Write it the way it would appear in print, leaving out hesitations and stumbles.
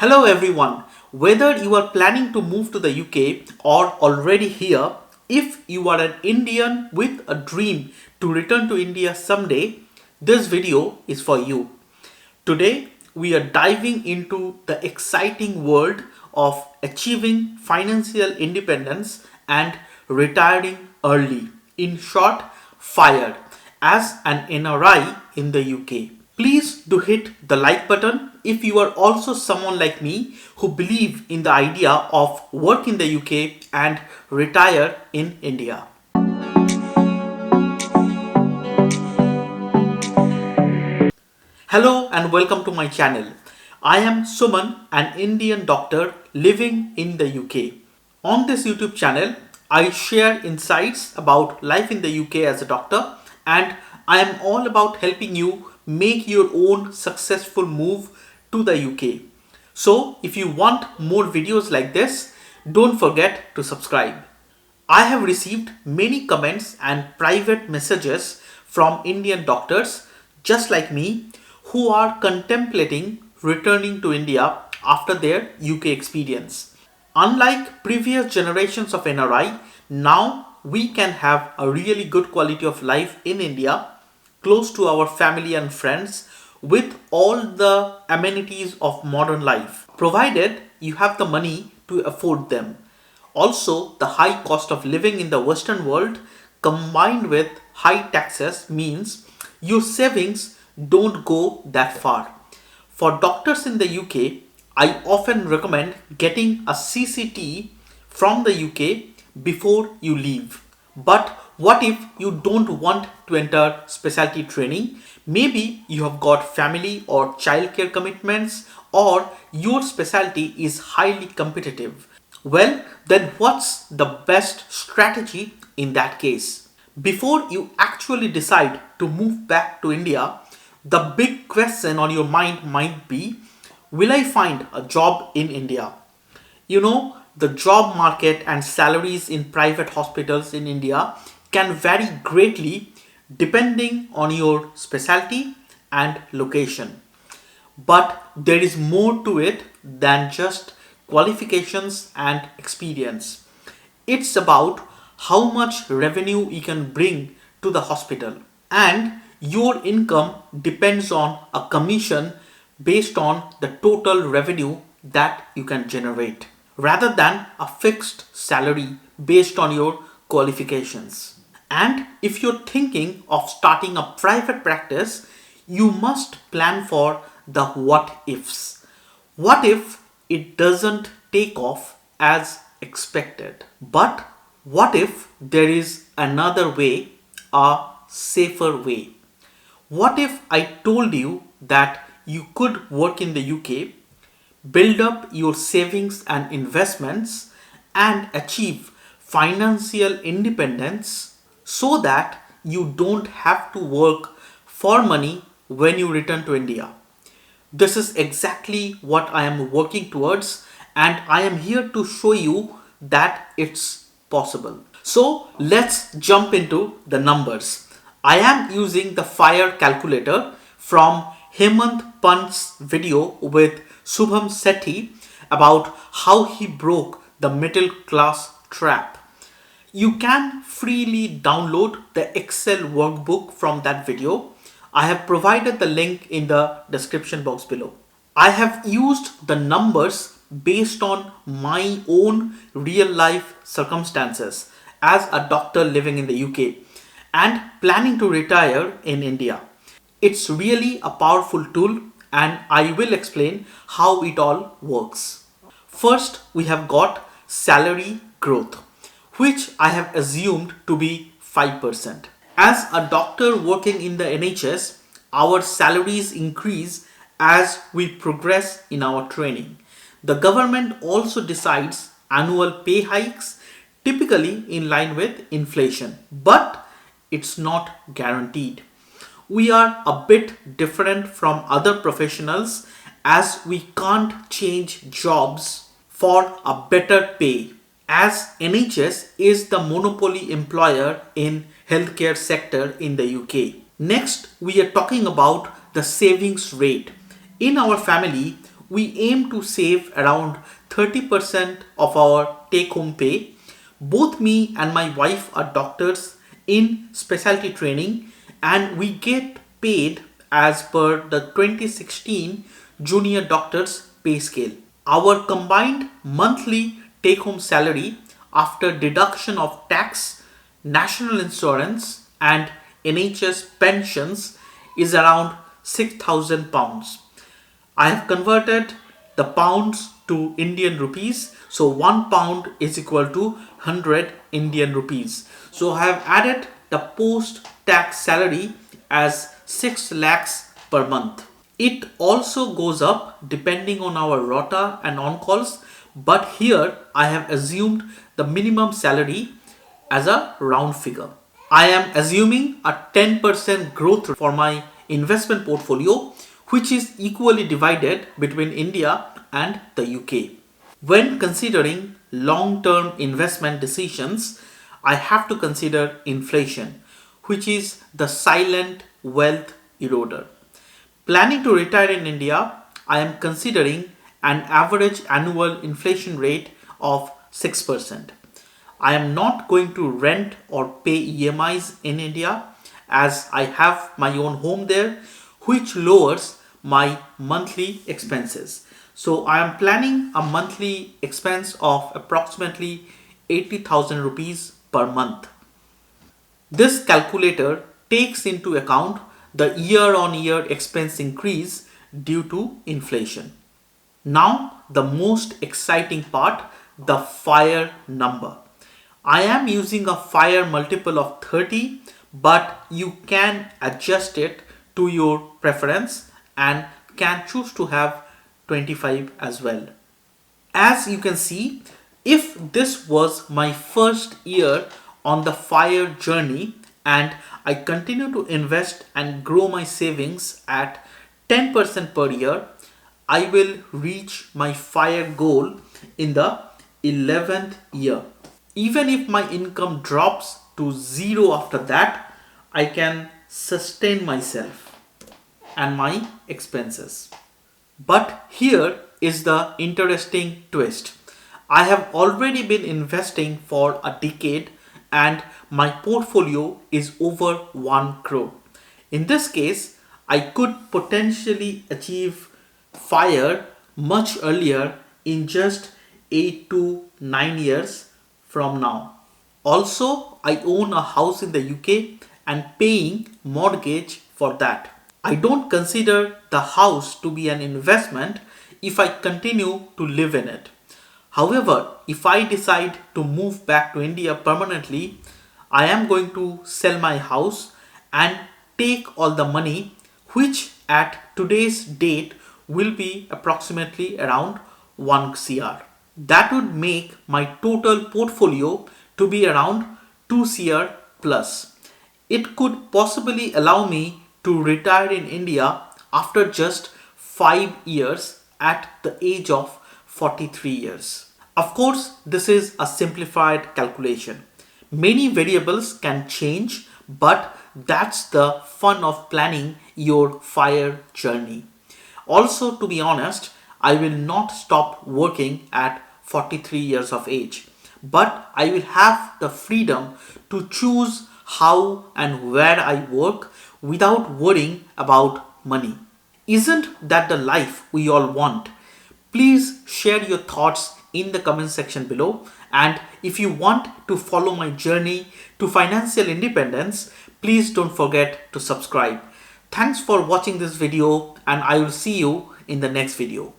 Hello everyone. Whether you are planning to move to the UK or already here, if you are an Indian with a dream to return to India someday, this video is for you. Today, we are diving into the exciting world of achieving financial independence and retiring early. In short, FIRE as an NRI in the UK. Please do hit the like button if you are also someone like me who believe in the idea of work in the UK and retire in India. Hello and welcome to my channel. I am Suman, an Indian doctor living in the UK. On this YouTube channel, I share insights about life in the UK as a doctor, and I am all about helping you make your own successful move to the UK. So if you want more videos like this, don't forget to subscribe. I have received many comments and private messages from Indian doctors just like me who are contemplating returning to India after their UK experience. Unlike previous generations of NRI, now we can have a really good quality of life in India, close to our family and friends, with all the amenities of modern life, provided you have the money to afford them. Also, the high cost of living in the Western world combined with high taxes means your savings don't go that far. For doctors in the UK, I often recommend getting a CCT from the UK before you leave. But what if you don't want to enter specialty training? Maybe you have got family or childcare commitments, or your specialty is highly competitive. Well, then what's the best strategy in that case? Before you actually decide to move back to India, the big question on your mind might be, will I find a job in India? The job market and salaries in private hospitals in India can vary greatly depending on your specialty and location. But there is more to it than just qualifications and experience. It's about how much revenue you can bring to the hospital. And your income depends on a commission based on the total revenue that you can generate, rather than a fixed salary based on your qualifications. And if you're thinking of starting a private practice, you must plan for the what ifs. What if it doesn't take off as expected? But what if there is another way, a safer way? What if I told you that you could work in the UK, build up your savings and investments, and achieve financial independence so that you don't have to work for money when you return to India? This is exactly what I am working towards, and I am here to show you that it's possible. So let's jump into the numbers. I am using the FIRE calculator from Hemant Pant's video with Shubham Sethi about how he broke the middle class trap. You can freely download the Excel workbook from that video. I have provided the link in the description box below. I have used the numbers based on my own real life circumstances as a doctor living in the UK and planning to retire in India. It's really a powerful tool, and I will explain how it all works. First, we have got salary growth, which I have assumed to be 5%. As a doctor working in the NHS, our salaries increase as we progress in our training. The government also decides annual pay hikes, typically in line with inflation, but it's not guaranteed. We are a bit different from other professionals as we can't change jobs for a better pay, as NHS is the monopoly employer in healthcare sector in the UK. Next, we are talking about the savings rate. In our family, we aim to save around 30% of our take-home pay. Both me and my wife are doctors in specialty training, and we get paid as per the 2016 Junior Doctors Pay Scale. Our combined monthly take-home salary after deduction of tax, national insurance, and NHS pensions is around £6,000. I have converted the pounds to Indian rupees. So 1 pound is equal to 100 Indian rupees. So I have added the post-tax salary as 6 lakhs per month. It also goes up depending on our rota and on-calls, but here I have assumed the minimum salary as a round figure. I am assuming a 10% growth for my investment portfolio, which is equally divided between India and the UK. When considering long-term investment decisions, I have to consider inflation, which is the silent wealth eroder. Planning to retire in India, I am considering an average annual inflation rate of 6%. I am not going to rent or pay EMIs in India as I have my own home there, which lowers my monthly expenses. So I am planning a monthly expense of approximately 80,000 rupees per month. This calculator takes into account the year-on-year expense increase due to inflation. Now the most exciting part, the FIRE number. I am using a FIRE multiple of 30, but you can adjust it to your preference and can choose to have 25 as well. As you can see, if this was my first year on the FIRE journey and I continue to invest and grow my savings at 10% per year, I will reach my FIRE goal in the 11th year. Even if my income drops to zero after that, I can sustain myself and my expenses. But here is the interesting twist. I have already been investing for a decade and my portfolio is over 1 crore. In this case, I could potentially achieve FIRE much earlier in just 8 to 9 years from now. Also, I own a house in the UK and paying mortgage for that. I don't consider the house to be an investment if I continue to live in it. However, if I decide to move back to India permanently, I am going to sell my house and take all the money, which at today's date will be approximately around 1 CR. That would make my total portfolio to be around 2 CR plus. It could possibly allow me to retire in India after just 5 years at the age of 43 years. Of course, this is a simplified calculation. Many variables can change, but that's the fun of planning your FIRE journey. Also, to be honest, I will not stop working at 43 years of age, but I will have the freedom to choose how and where I work without worrying about money. Isn't that the life we all want? Please share your thoughts in the comment section below, and if you want to follow my journey to financial independence, please don't forget to subscribe. Thanks for watching this video, and I will see you in the next video.